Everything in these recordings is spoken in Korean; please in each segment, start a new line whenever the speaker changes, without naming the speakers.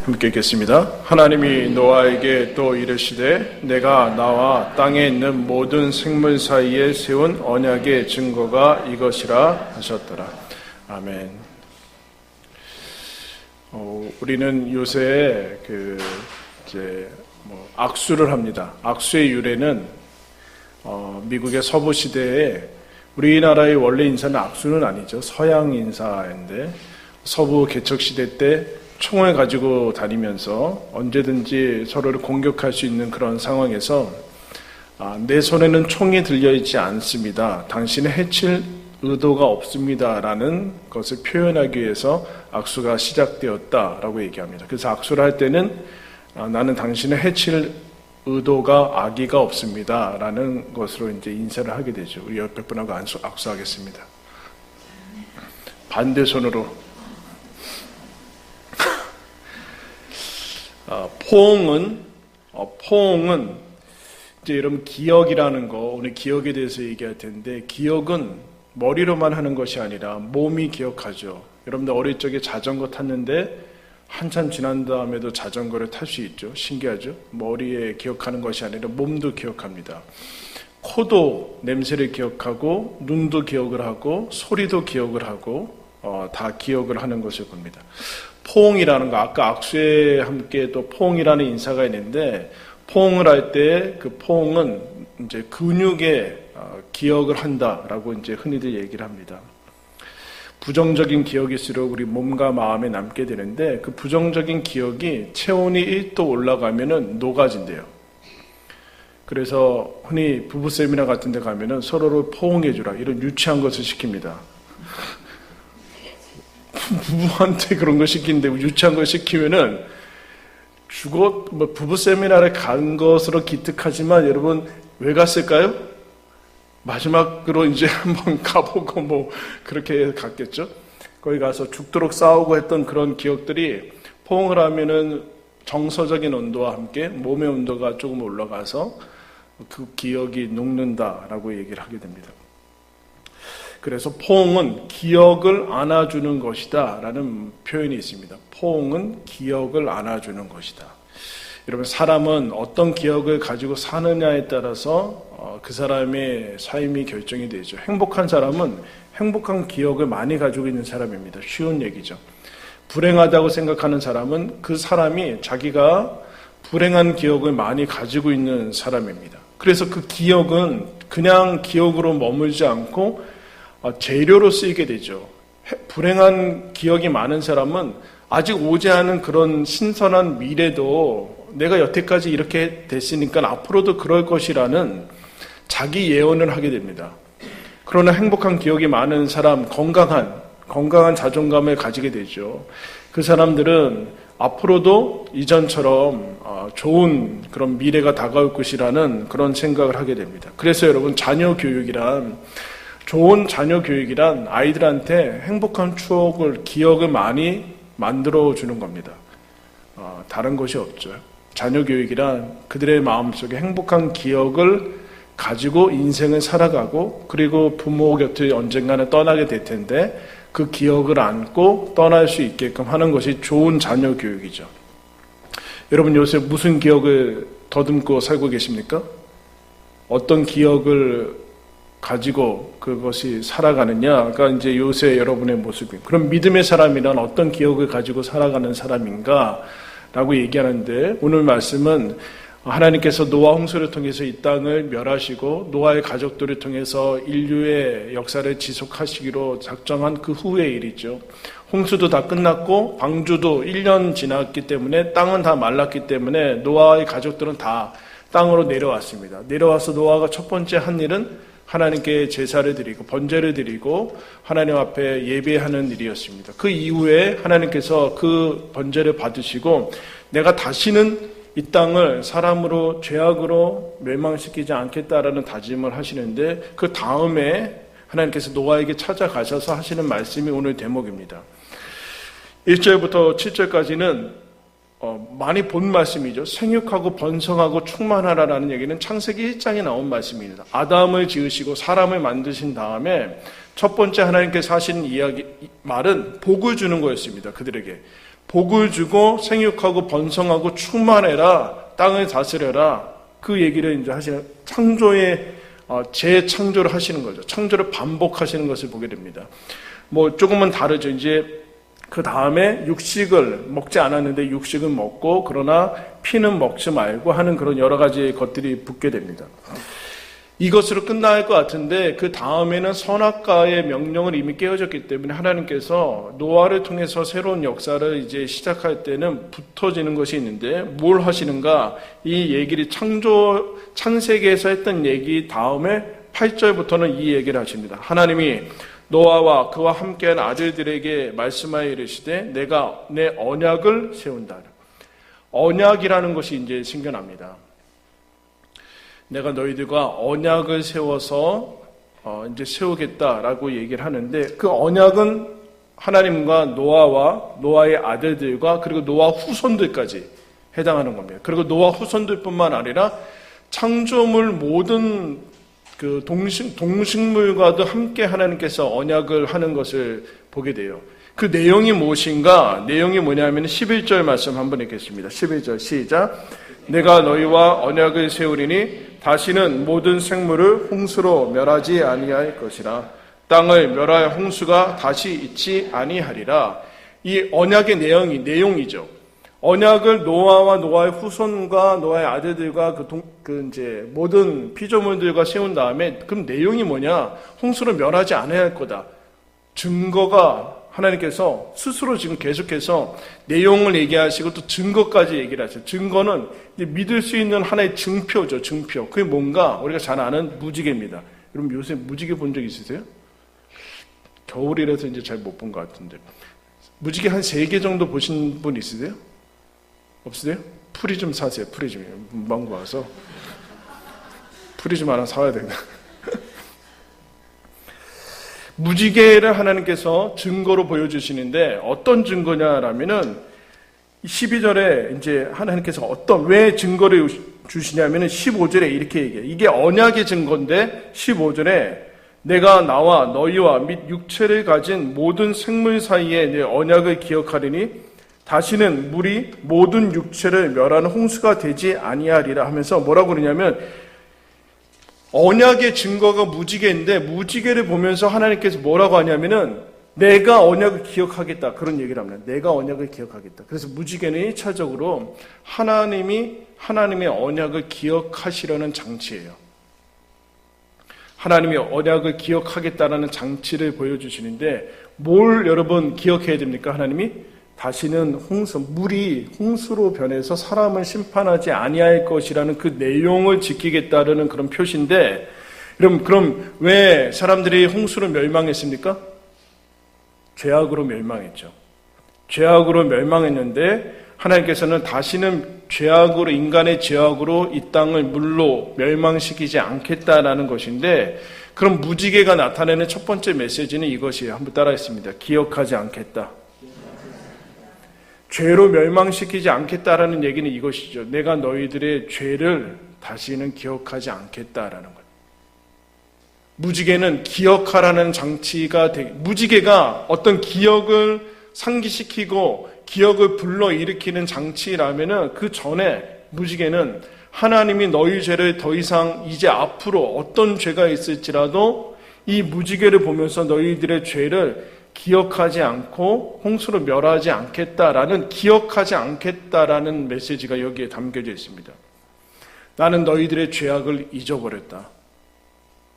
함께 읽겠습니다. 하나님이 노아에게 또 이르시되 내가 나와 땅에 있는 모든 생물 사이에 세운 언약의 증거가 이것이라 하셨더라. 아멘. 우리는 요새 악수를 합니다. 악수의 유래는 미국의 서부 시대에 우리나라의 원래 인사는 악수는 아니죠. 서양 인사인데 서부 개척 시대 때 총을 가지고 다니면서 언제든지 서로를 공격할 수 있는 그런 상황에서 내 손에는 총이 들려있지 않습니다. 당신을 해칠 의도가 없습니다. 라는 것을 표현하기 위해서 악수가 시작되었다라고 얘기합니다. 그래서 악수를 할 때는 나는 당신을 해칠 의도가 악의가 없습니다. 라는 것으로 이제 인사를 하게 되죠. 우리 옆에 분하고 악수하겠습니다. 반대 손으로. 포옹은 이제 여러분 기억이라는 거, 오늘 기억에 대해서 얘기할 텐데, 기억은 머리로만 하는 것이 아니라 몸이 기억하죠. 여러분들 어릴 적에 자전거 탔는데 한참 지난 다음에도 자전거를 탈 수 있죠. 신기하죠? 머리에 기억하는 것이 아니라 몸도 기억합니다. 코도 냄새를 기억하고, 눈도 기억을 하고, 소리도 기억을 하고, 다 기억을 하는 것을 봅니다. 포옹이라는 거, 아까 악수에 함께 또 포옹이라는 인사가 있는데, 포옹을 할 때 그 포옹은 이제 근육에 기억을 한다라고 이제 흔히들 얘기를 합니다. 부정적인 기억일수록 우리 몸과 마음에 남게 되는데, 그 부정적인 기억이 체온이 1도 올라가면은 녹아진대요. 그래서 흔히 부부 세미나 같은 데 가면은 서로를 포옹해주라, 이런 유치한 것을 시킵니다. 부부한테 그런 거 시키는데 유치한 걸 시키면은 부부 세미나를 간 것으로 기특하지만 여러분 왜 갔을까요? 마지막으로 이제 한번 가보고 그렇게 갔겠죠? 거기 가서 죽도록 싸우고 했던 그런 기억들이 포옹을 하면은 정서적인 온도와 함께 몸의 온도가 조금 올라가서 그 기억이 녹는다라고 얘기를 하게 됩니다. 그래서 포옹은 기억을 안아주는 것이다 라는 표현이 있습니다. 포옹은 기억을 안아주는 것이다. 여러분, 사람은 어떤 기억을 가지고 사느냐에 따라서 그 사람의 삶이 결정이 되죠. 행복한 사람은 행복한 기억을 많이 가지고 있는 사람입니다. 쉬운 얘기죠. 불행하다고 생각하는 사람은 그 사람이 자기가 불행한 기억을 많이 가지고 있는 사람입니다. 그래서 그 기억은 그냥 기억으로 머물지 않고 재료로 쓰이게 되죠. 불행한 기억이 많은 사람은 아직 오지 않은 그런 신선한 미래도 내가 여태까지 이렇게 됐으니까 앞으로도 그럴 것이라는 자기 예언을 하게 됩니다. 그러나 행복한 기억이 많은 사람, 건강한 자존감을 가지게 되죠. 그 사람들은 앞으로도 이전처럼 좋은 그런 미래가 다가올 것이라는 그런 생각을 하게 됩니다. 그래서 여러분, 좋은 자녀 교육이란 아이들한테 행복한 추억을, 기억을 많이 만들어주는 겁니다. 다른 것이 없죠. 자녀 교육이란 그들의 마음속에 행복한 기억을 가지고 인생을 살아가고, 그리고 부모 곁을 언젠가는 떠나게 될 텐데 그 기억을 안고 떠날 수 있게끔 하는 것이 좋은 자녀 교육이죠. 여러분, 요새 무슨 기억을 더듬고 살고 계십니까? 어떤 기억을 가지고 그것이 살아가느냐가 이제 요새 여러분의 모습이에요. 그럼 믿음의 사람이란 어떤 기억을 가지고 살아가는 사람인가? 라고 얘기하는데, 오늘 말씀은 하나님께서 노아 홍수를 통해서 이 땅을 멸하시고 노아의 가족들을 통해서 인류의 역사를 지속하시기로 작정한 그 후의 일이죠. 홍수도 다 끝났고 방주도 1년 지났기 때문에 땅은 다 말랐기 때문에 노아의 가족들은 다 땅으로 내려왔습니다. 내려와서 노아가 첫 번째 한 일은 하나님께 제사를 드리고 번제를 드리고 하나님 앞에 예배하는 일이었습니다. 그 이후에 하나님께서 그 번제를 받으시고 내가 다시는 이 땅을 사람으로 죄악으로 멸망시키지 않겠다라는 다짐을 하시는데, 그 다음에 하나님께서 노아에게 찾아가셔서 하시는 말씀이 오늘 대목입니다. 1절부터 7절까지는 많이 본 말씀이죠. 생육하고 번성하고 충만하라라는 얘기는 창세기 1장에 나온 말씀입니다. 아담을 지으시고 사람을 만드신 다음에 첫 번째 하나님께서 하신 말은 복을 주는 거였습니다. 그들에게 복을 주고 생육하고 번성하고 충만해라, 땅을 다스려라. 그 얘기를 이제 하시는, 창조의 재창조를 하시는 거죠. 창조를 반복하시는 것을 보게 됩니다. 뭐 조금은 다르죠. 이제 그 다음에 육식을 먹지 않았는데 육식은 먹고, 그러나 피는 먹지 말고 하는 그런 여러 가지 것들이 붙게 됩니다. 이것으로 끝날 것 같은데, 그 다음에는 선악과의 명령을 이미 깨어졌기 때문에 하나님께서 노아를 통해서 새로운 역사를 이제 시작할 때는 붙어지는 것이 있는데, 뭘 하시는가? 이 얘기를 창세기에서 했던 얘기 다음에 8절부터는 이 얘기를 하십니다. 하나님이 노아와 그와 함께한 아들들에게 말씀하여 이르시되 내가 내 언약을 세운다. 언약이라는 것이 이제 생겨납니다. 내가 너희들과 언약을 세워서 이제 세우겠다라고 얘기를 하는데, 그 언약은 하나님과 노아와 노아의 아들들과 그리고 노아 후손들까지 해당하는 겁니다. 그리고 노아 후손들뿐만 아니라 창조물 모든 그 동식물과도 함께 하나님께서 언약을 하는 것을 보게 돼요. 그 내용이 무엇인가? 내용이 뭐냐면 11절 말씀 한번 읽겠습니다. 11절 시작. 내가 너희와 언약을 세우리니 다시는 모든 생물을 홍수로 멸하지 아니할 것이라. 땅을 멸할 홍수가 다시 있지 아니하리라. 이 언약의 내용이죠. 언약을 노아와 노아의 후손과 노아의 아들들과 이제 모든 피조물들과 세운 다음에, 그럼 내용이 뭐냐? 홍수를 멸하지 않아야 할 거다. 증거가 하나님께서 스스로 지금 계속해서 내용을 얘기하시고 또 증거까지 얘기를 하세요. 증거는 이제 믿을 수 있는 하나의 증표죠, 증표. 그게 뭔가? 우리가 잘 아는 무지개입니다. 여러분 요새 무지개 본 적 있으세요? 겨울이라서 이제 잘 못 본 것 같은데. 무지개 한 3개 정도 보신 분 있으세요? 없으세요? 풀이 좀 사세요. 풀이 좀. 문방구 와서 풀이 좀 하나 사와야 되나? 무지개를 하나님께서 증거로 보여주시는데, 어떤 증거냐라면은 12절에 이제 하나님께서 왜 증거를 주시냐면은 15절에 이렇게 얘기해요. 이게 언약의 증거인데 15절에 내가 나와 너희와 및 육체를 가진 모든 생물 사이에 내 언약을 기억하리니 다시는 물이 모든 육체를 멸하는 홍수가 되지 아니하리라 하면서 뭐라고 그러냐면, 언약의 증거가 무지개인데 무지개를 보면서 하나님께서 뭐라고 하냐면은 내가 언약을 기억하겠다, 그런 얘기를 합니다. 내가 언약을 기억하겠다. 그래서 무지개는 1차적으로 하나님의 언약을 기억하시려는 장치예요. 하나님의 언약을 기억하겠다라는 장치를 보여주시는데, 뭘 여러분 기억해야 됩니까? 하나님이 다시는 물이 홍수로 변해서 사람을 심판하지 아니할 것이라는 그 내용을 지키겠다는 그런 표시인데, 그럼 왜 사람들이 홍수로 멸망했습니까? 죄악으로 멸망했죠. 죄악으로 멸망했는데 하나님께서는 다시는 인간의 죄악으로 이 땅을 물로 멸망시키지 않겠다라는 것인데, 그럼 무지개가 나타내는 첫 번째 메시지는 이것이에요. 한번 따라했습니다. 기억하지 않겠다. 죄로 멸망시키지 않겠다라는 얘기는 이것이죠. 내가 너희들의 죄를 다시는 기억하지 않겠다라는 것. 무지개는 기억하라는 장치가 무지개가 어떤 기억을 상기시키고 기억을 불러일으키는 장치라면은, 그 전에 무지개는 하나님이 너희 죄를 더 이상 이제 앞으로 어떤 죄가 있을지라도 이 무지개를 보면서 너희들의 죄를 기억하지 않고 홍수로 멸하지 않겠다라는, 기억하지 않겠다라는 메시지가 여기에 담겨져 있습니다. 나는 너희들의 죄악을 잊어버렸다.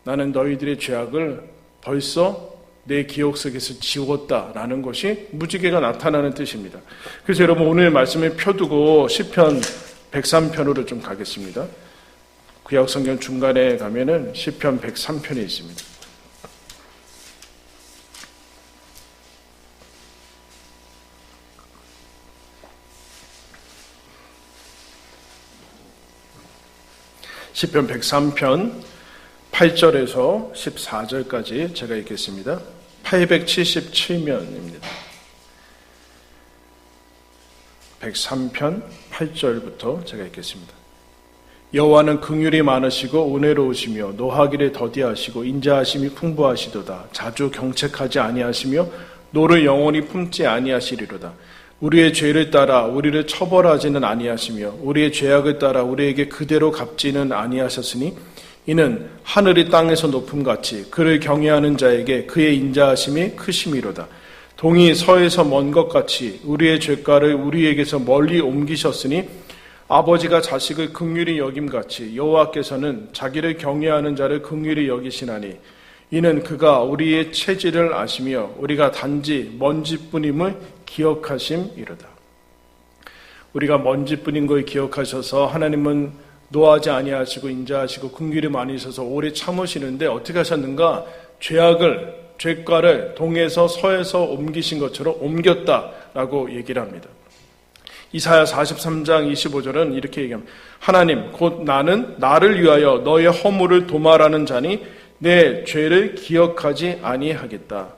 나는 너희들의 죄악을 벌써 내 기억 속에서 지웠다라는 것이 무지개가 나타나는 뜻입니다. 그래서 여러분 오늘 말씀을 펴두고 시편 103편으로 좀 가겠습니다. 구약 성경 중간에 가면은 시편 103편이 있습니다. 시편 103편 8절에서 14절까지 제가 읽겠습니다. 877면입니다. 103편 8절부터 제가 읽겠습니다. 여호와는 긍휼이 많으시고 은혜로우시며 노하기를 더디하시고 인자하심이 풍부하시도다. 자주 경책하지 아니하시며 노를 영원히 품지 아니하시리로다. 우리의 죄를 따라 우리를 처벌하지는 아니하시며 우리의 죄악을 따라 우리에게 그대로 갚지는 아니하셨으니 이는 하늘이 땅에서 높음같이 그를 경외하는 자에게 그의 인자하심이 크심이로다. 동이 서에서 먼 것 같이 우리의 죄가를 우리에게서 멀리 옮기셨으니 아버지가 자식을 긍휼히 여김같이 여호와께서는 자기를 경외하는 자를 긍휼히 여기시나니 이는 그가 우리의 체질을 아시며 우리가 단지 먼지뿐임을 기억하심이로다. 우리가 먼지뿐인 걸 기억하셔서 하나님은 노하지 아니하시고 인자하시고 긍휼이 많으셔서 오래 참으시는데 어떻게 하셨는가? 죄가를 동에서 서에서 옮기신 것처럼 옮겼다라고 얘기를 합니다. 이사야 43장 25절은 이렇게 얘기합니다. 하나님 곧 나는 나를 위하여 너의 허물을 도말하는 자니 내 죄를 기억하지 아니하겠다.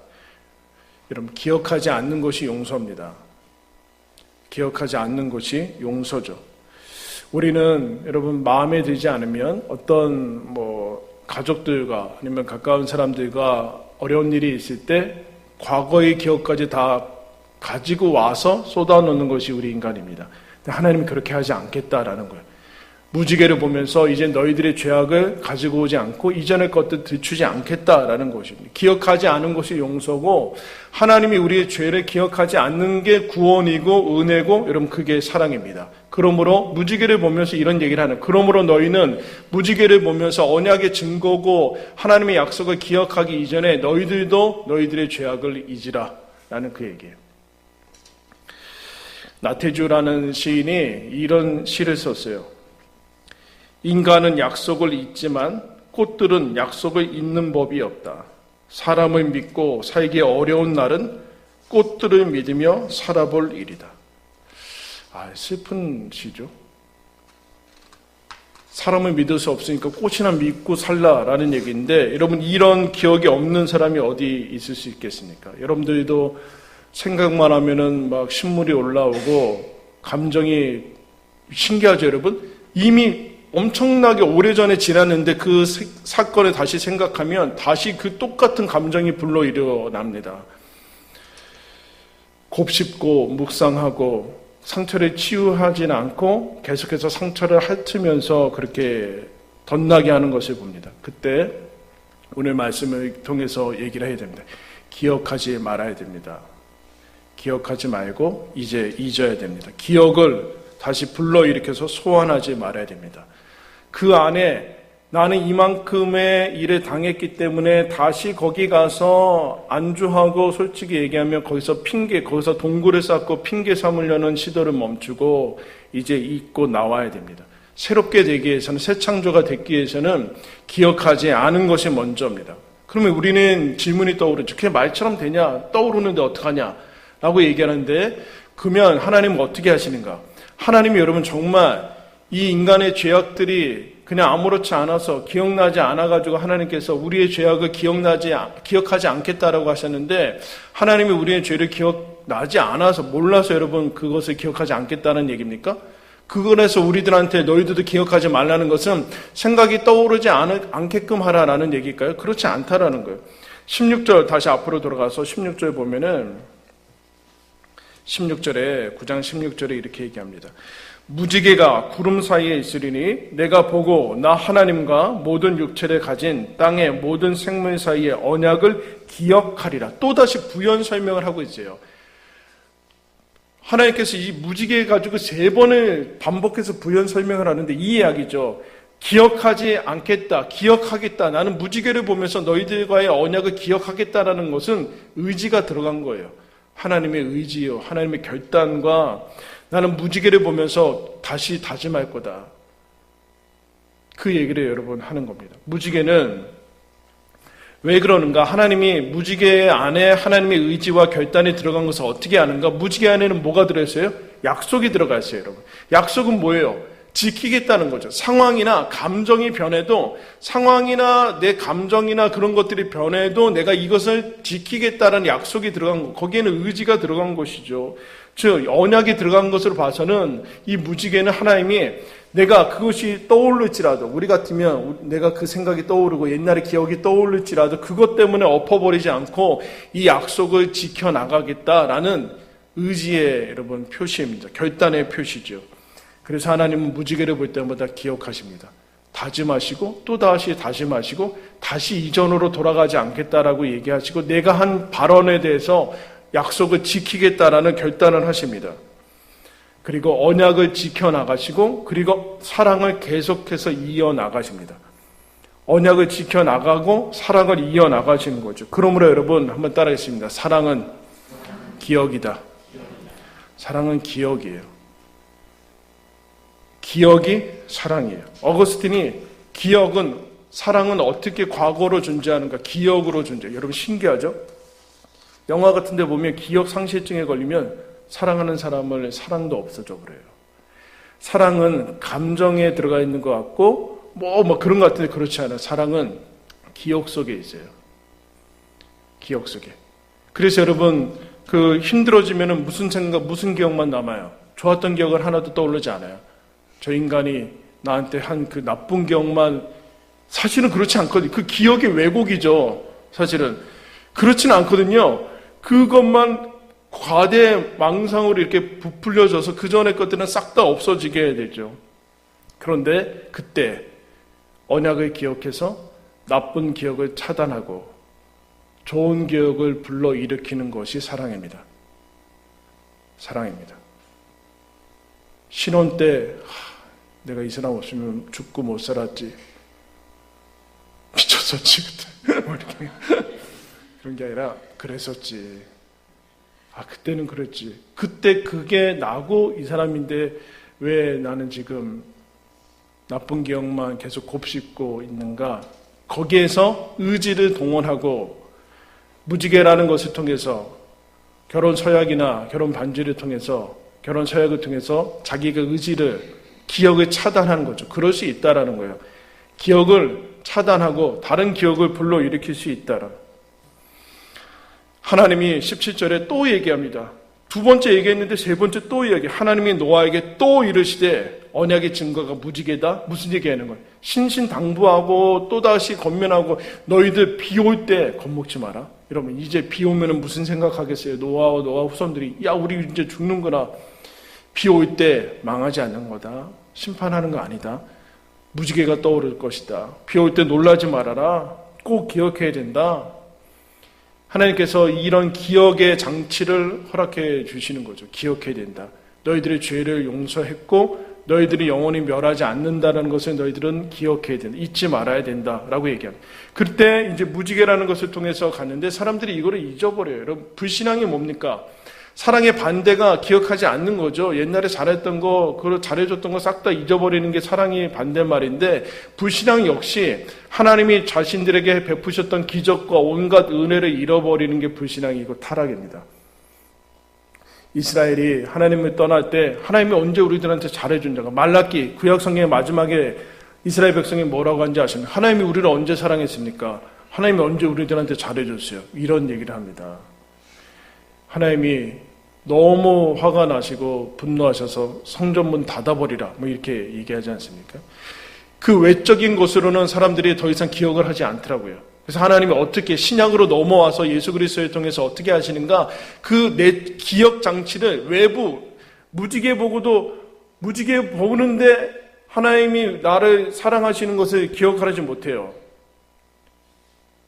여러분, 기억하지 않는 것이 용서입니다. 기억하지 않는 것이 용서죠. 우리는 여러분 마음에 들지 않으면 어떤 가족들과 아니면 가까운 사람들과 어려운 일이 있을 때 과거의 기억까지 다 가지고 와서 쏟아놓는 것이 우리 인간입니다. 근데 하나님은 그렇게 하지 않겠다라는 거예요. 무지개를 보면서 이제 너희들의 죄악을 가지고 오지 않고 이전의 것들 들추지 않겠다라는 것입니다. 기억하지 않은 것이 용서고 하나님이 우리의 죄를 기억하지 않는 게 구원이고 은혜고 여러분 그게 사랑입니다. 그러므로 무지개를 보면서 이런 얘기를 하는 그러므로 너희는 무지개를 보면서 언약의 증거고 하나님의 약속을 기억하기 이전에 너희들도 너희들의 죄악을 잊으라 라는 그 얘기예요. 나태주라는 시인이 이런 시를 썼어요. 인간은 약속을 잊지만 꽃들은 약속을 잊는 법이 없다. 사람을 믿고 살기 어려운 날은 꽃들을 믿으며 살아볼 일이다. 슬픈 시죠. 사람을 믿을 수 없으니까 꽃이나 믿고 살라라는 얘기인데 여러분 이런 기억이 없는 사람이 어디 있을 수 있겠습니까? 여러분들도 생각만 하면은 막 신물이 올라오고 감정이 신기하죠, 여러분? 이미 엄청나게 오래전에 지났는데 그 사건을 다시 생각하면 다시 그 똑같은 감정이 불러 일어납니다. 곱씹고 묵상하고 상처를 치유하지는 않고 계속해서 상처를 핥으면서 그렇게 덧나게 하는 것을 봅니다. 그때 오늘 말씀을 통해서 얘기를 해야 됩니다. 기억하지 말아야 됩니다. 기억하지 말고 이제 잊어야 됩니다. 기억을 다시 불러일으켜서 소환하지 말아야 됩니다. 그 안에 나는 이만큼의 일을 당했기 때문에 다시 거기 가서 안주하고 솔직히 얘기하면 거기서 동굴을 쌓고 핑계 삼으려는 시도를 멈추고 이제 잊고 나와야 됩니다. 새롭게 되기 위해서는 새 창조가 되기 위해서는 기억하지 않은 것이 먼저입니다. 그러면 우리는 질문이 떠오르죠. 그게 말처럼 되냐? 떠오르는데 어떡하냐? 라고 얘기하는데 그러면 하나님은 어떻게 하시는가? 하나님이 여러분 정말 이 인간의 죄악들이 그냥 아무렇지 않아서 기억나지 않아가지고 하나님께서 우리의 죄악을 기억하지 않겠다라고 하셨는데 하나님이 우리의 죄를 기억나지 않아서 몰라서 여러분 그것을 기억하지 않겠다는 얘기입니까? 그거에서 우리들한테 너희들도 기억하지 말라는 것은 생각이 떠오르지 않게끔 하라라는 얘기일까요? 그렇지 않다라는 거예요. 16절 다시 앞으로 돌아가서 16절 보면은 16절에 9장 16절에 이렇게 얘기합니다. 무지개가 구름 사이에 있으리니 내가 보고 나 하나님과 모든 육체를 가진 땅의 모든 생물 사이의 언약을 기억하리라. 또다시 부연 설명을 하고 있어요. 하나님께서 이 무지개 가지고 3번을 반복해서 부연 설명을 하는데 이 이야기죠. 기억하지 않겠다, 기억하겠다. 나는 무지개를 보면서 너희들과의 언약을 기억하겠다라는 것은 의지가 들어간 거예요. 하나님의 의지요, 하나님의 결단과 나는 무지개를 보면서 다시 다짐할 거다. 그 얘기를 여러분 하는 겁니다. 무지개는 왜 그러는가? 하나님이 무지개 안에 하나님의 의지와 결단이 들어간 것을 어떻게 아는가? 무지개 안에는 뭐가 들어있어요? 약속이 들어가 있어요, 여러분. 약속은 뭐예요? 지키겠다는 거죠. 상황이나 감정이 변해도 상황이나 내 감정이나 그런 것들이 변해도 내가 이것을 지키겠다는 약속이 들어간 거. 거기에는 의지가 들어간 것이죠. 즉 언약이 들어간 것으로 봐서는 이 무지개는 하나님이 내가 그것이 떠오를지라도 우리 같으면 내가 그 생각이 떠오르고 옛날의 기억이 떠오를지라도 그것 때문에 엎어버리지 않고 이 약속을 지켜나가겠다라는 의지의 여러분 표시입니다. 결단의 표시죠. 그래서 하나님은 무지개를 볼 때마다 기억하십니다. 다짐하시고 또 다시 다짐하시고 다시 이전으로 돌아가지 않겠다라고 얘기하시고 내가 한 발언에 대해서 약속을 지키겠다라는 결단을 하십니다. 그리고 언약을 지켜나가시고 그리고 사랑을 계속해서 이어나가십니다. 언약을 지켜나가고 사랑을 이어나가시는 거죠. 그러므로 여러분 한번 따라하겠습니다. 사랑은 기억이다. 사랑은 기억이에요. 기억이 사랑이에요. 어거스틴이 사랑은 어떻게 과거로 존재하는가? 기억으로 존재해요. 여러분 신기하죠? 영화 같은 데 보면 기억 상실증에 걸리면 사랑하는 사람을 사랑도 없어져 그래요. 사랑은 감정에 들어가 있는 것 같고 뭐 그런 것 같은데 그렇지 않아요. 사랑은 기억 속에 있어요. 기억 속에. 그래서 여러분 힘들어지면은 무슨 생각, 무슨 기억만 남아요? 좋았던 기억은 하나도 떠오르지 않아요. 저 인간이 나한테 한 그 나쁜 기억만 사실은 그렇지 않거든요. 그 기억이 왜곡이죠. 사실은 그렇지는 않거든요. 그것만 과대 망상으로 이렇게 부풀려져서 그 전의 것들은 싹 다 없어지게 되죠. 그런데 그때 언약을 기억해서 나쁜 기억을 차단하고 좋은 기억을 불러일으키는 것이 사랑입니다. 사랑입니다. 신혼 때 내가 이 사람 없으면 죽고 못 살았지. 미쳤었지 그때. 뭐 이렇게. 그런 게 아니라 그랬었지. 그때는 그랬지. 그때 그게 나고 이 사람인데 왜 나는 지금 나쁜 기억만 계속 곱씹고 있는가? 거기에서 의지를 동원하고 무지개라는 것을 통해서 결혼 서약이나 결혼 반지를 통해서 결혼 서약을 통해서 자기가 기억을 차단하는 거죠. 그럴 수 있다라는 거예요. 기억을 차단하고 다른 기억을 불러일으킬 수 있다라. 하나님이 17절에 또 얘기합니다. 두 번째 얘기했는데 세 번째 또 얘기. 하나님이 노아에게 또 이르시되 언약의 증거가 무지개다. 무슨 얘기하는 거예요? 신신당부하고 또다시 권면하고 너희들 비 올 때 겁먹지 마라. 여러분 이제 비 오면 무슨 생각하겠어요? 노아와 노아 후손들이 야 우리 이제 죽는구나. 비 올 때 망하지 않는 거다. 심판하는 거 아니다. 무지개가 떠오를 것이다. 비 올 때 놀라지 말아라. 꼭 기억해야 된다. 하나님께서 이런 기억의 장치를 허락해 주시는 거죠. 기억해야 된다. 너희들의 죄를 용서했고 너희들이 영원히 멸하지 않는다는 것을 너희들은 기억해야 된다. 잊지 말아야 된다라고 얘기합니다. 그때 이제 무지개라는 것을 통해서 갔는데 사람들이 이거를 잊어버려요. 여러분 불신앙이 뭡니까? 사랑의 반대가 기억하지 않는 거죠. 옛날에 잘했던 거, 잘해줬던 거 싹 다 잊어버리는 게 사랑의 반대말인데 불신앙 역시 하나님이 자신들에게 베푸셨던 기적과 온갖 은혜를 잃어버리는 게 불신앙이고 타락입니다. 이스라엘이 하나님을 떠날 때 하나님이 언제 우리들한테 잘해준다가 말라기 구약성경의 마지막에 이스라엘 백성이 뭐라고 한지 아십니까? 하나님이 우리를 언제 사랑했습니까? 하나님이 언제 우리들한테 잘해줬어요? 이런 얘기를 합니다. 하나님이 너무 화가 나시고 분노하셔서 성전문 닫아버리라 뭐 이렇게 얘기하지 않습니까? 그 외적인 것으로는 사람들이 더 이상 기억을 하지 않더라고요. 그래서 하나님이 어떻게 신약으로 넘어와서 예수 그리스도를 통해서 어떻게 하시는가? 그 내 기억 장치를 외부 무지개 보는데 하나님이 나를 사랑하시는 것을 기억하지 못해요.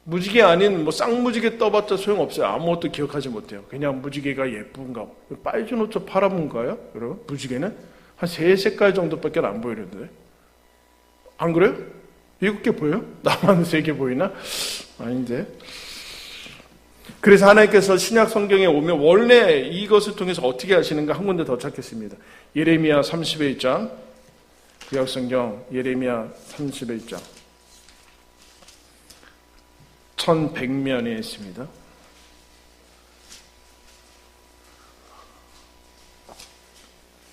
무지개 아닌 쌍무지개 떠봤자 소용없어요. 아무것도 기억하지 못해요. 그냥 무지개가 예쁜가. 빨주 노초 파란문가요? 여러분 무지개는 한 3색깔 정도밖에 안 보이는데 안 그래요? 7개 보여요? 나만 3개 보이나? 아닌데. 그래서 하나님께서 신약 성경에 오면 원래 이것을 통해서 어떻게 하시는가 한 군데 더 찾겠습니다. 예레미야 31장 구약 성경 예레미야 31장 1100면에 있습니다.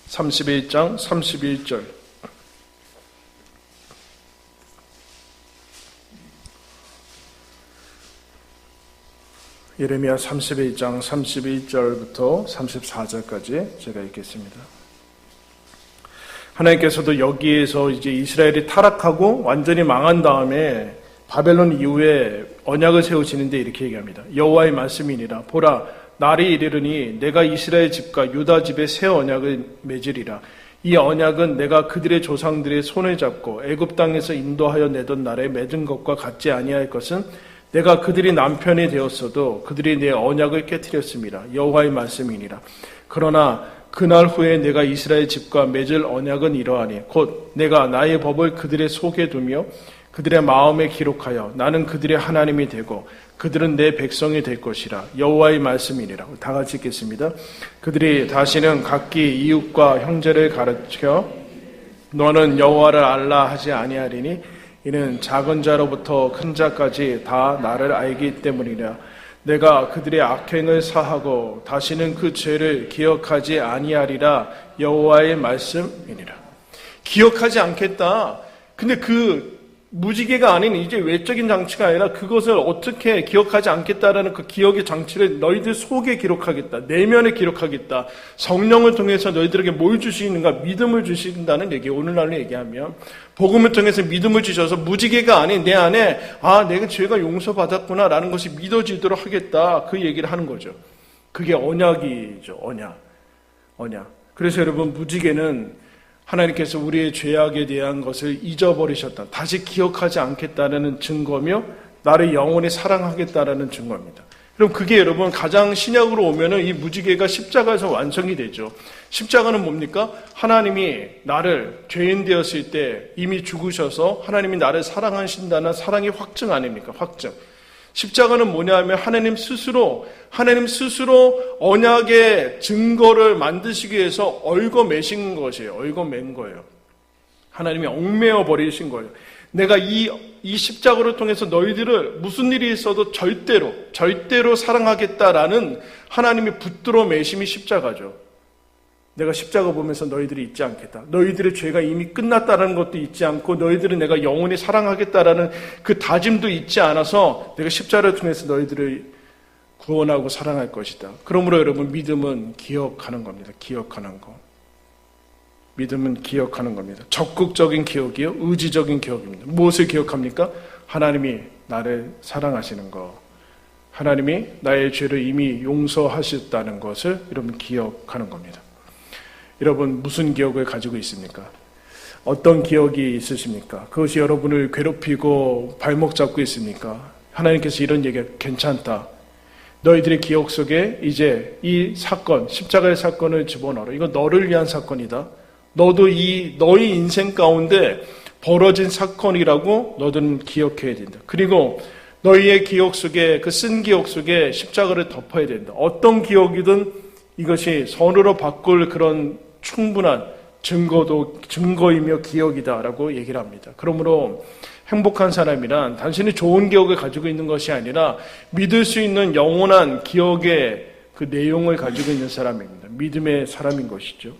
(31장) 31절 예레미야 31장 31절부터 34절까지 제가 읽겠습니다. 하나님께서도 여기에서 이제 이스라엘이 타락하고 완전히 망한 다음에 바벨론 이후에 언약을 세우시는데 이렇게 얘기합니다. 여호와의 말씀이니라. 보라, 날이 이르르니 내가 이스라엘 집과 유다 집에 새 언약을 맺으리라. 이 언약은 내가 그들의 조상들의 손을 잡고 애굽 땅에서 인도하여 내던 날에 맺은 것과 같지 아니할 것은 내가 그들이 남편이 되었어도 그들이 내 언약을 깨뜨렸습니다. 여호와의 말씀이니라. 그러나 그날 후에 내가 이스라엘 집과 맺을 언약은 이러하니 곧 내가 나의 법을 그들의 속에 두며 그들의 마음에 기록하여 나는 그들의 하나님이 되고 그들은 내 백성이 될 것이라. 여호와의 말씀이니라. 다 같이 읽겠습니다. 그들이 다시는 각기 이웃과 형제를 가르쳐 너는 여호와를 알라 하지 아니하리니 이는 작은 자로부터 큰 자까지 다 나를 알기 때문이라. 내가 그들의 악행을 사하고 다시는 그 죄를 기억하지 아니하리라. 여호와의 말씀이니라. 기억하지 않겠다. 근데 그 무지개가 아닌 이제 외적인 장치가 아니라 그것을 어떻게 기억하지 않겠다라는 그 기억의 장치를 너희들 속에 기록하겠다. 내면에 기록하겠다. 성령을 통해서 너희들에게 뭘 주시는가? 믿음을 주신다는 얘기. 오늘날로 얘기하면 복음을 통해서 믿음을 주셔서 무지개가 아닌 내 안에 내가 죄가 용서받았구나 라는 것이 믿어지도록 하겠다. 그 얘기를 하는 거죠. 그게 언약이죠. 언약. 그래서 여러분 무지개는 하나님께서 우리의 죄악에 대한 것을 잊어버리셨다. 다시 기억하지 않겠다는 증거며 나를 영원히 사랑하겠다라는 증거입니다. 그럼 그게 여러분 가장 신약으로 오면은 이 무지개가 십자가에서 완성이 되죠. 십자가는 뭡니까? 하나님이 나를 죄인 되었을 때 이미 죽으셔서 하나님이 나를 사랑하신다는 사랑의 확증 아닙니까? 확증. 십자가는 뭐냐 하면 하나님 스스로 언약의 증거를 만드시기 위해서 얽어매신 것이에요. 얽어맨 거예요. 하나님이 얽매어 버리신 거예요. 내가 이 십자가를 통해서 너희들을 무슨 일이 있어도 절대로 사랑하겠다라는 하나님의 붙들어 매심이 십자가죠. 내가 십자가 보면서 너희들이 잊지 않겠다. 너희들의 죄가 이미 끝났다는 것도 잊지 않고 너희들은 내가 영원히 사랑하겠다라는 그 다짐도 잊지 않아서 내가 십자가를 통해서 너희들을 구원하고 사랑할 것이다. 그러므로 여러분 믿음은 기억하는 겁니다. 기억하는 거. 믿음은 기억하는 겁니다. 적극적인 기억이요. 의지적인 기억입니다. 무엇을 기억합니까? 하나님이 나를 사랑하시는 거. 하나님이 나의 죄를 이미 용서하셨다는 것을 여러분 기억하는 겁니다. 여러분 무슨 기억을 가지고 있습니까? 어떤 기억이 있으십니까? 그것이 여러분을 괴롭히고 발목 잡고 있습니까? 하나님께서 이런 얘기가 괜찮다. 너희들의 기억 속에 이제 이 사건, 십자가의 사건을 집어넣어라. 이건 너를 위한 사건이다. 너도 너희 인생 가운데 벌어진 사건이라고 너희들은 기억해야 된다. 그리고 너희의 기억 속에 쓴 기억 속에 십자가를 덮어야 된다. 어떤 기억이든 이것이 선으로 바꿀 그런 충분한 증거이며 기억이다라고 얘기를 합니다. 그러므로 행복한 사람이란 단순히 좋은 기억을 가지고 있는 것이 아니라 믿을 수 있는 영원한 기억의 그 내용을 가지고 있는 사람입니다. 믿음의 사람인 것이죠.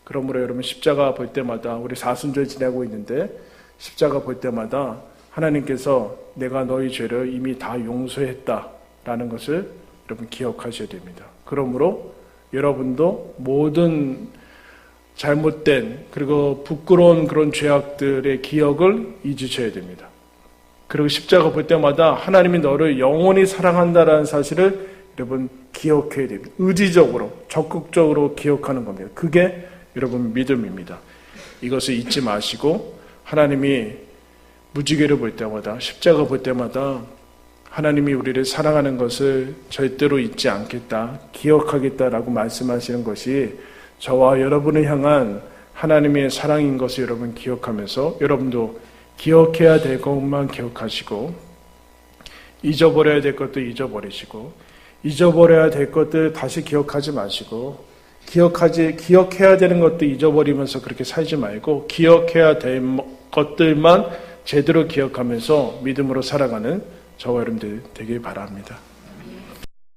그러므로 여러분 십자가 볼 때마다 우리 사순절 지내고 있는데 십자가 볼 때마다 하나님께서 내가 너희 죄를 이미 다 용서했다라는 것을 여러분 기억하셔야 됩니다. 그러므로 여러분도 모든 잘못된 그리고 부끄러운 그런 죄악들의 기억을 잊으셔야 됩니다. 그리고 십자가 볼 때마다 하나님이 너를 영원히 사랑한다라는 사실을 여러분 기억해야 됩니다. 의지적으로 적극적으로 기억하는 겁니다. 그게 여러분 믿음입니다. 이것을 잊지 마시고 하나님이 무지개를 볼 때마다 십자가 볼 때마다 하나님이 우리를 사랑하는 것을 절대로 잊지 않겠다, 기억하겠다라고 말씀하시는 것이 저와 여러분을 향한 하나님의 사랑인 것을 여러분 기억하면서 여러분도 기억해야 될 것만 기억하시고 잊어버려야 될 것도 잊어버리시고 잊어버려야 될 것들 다시 기억하지 마시고 기억해야 되는 것도 잊어버리면서 그렇게 살지 말고 기억해야 될 것들만 제대로 기억하면서 믿음으로 살아가는 저와 여러분들 되길 바랍니다.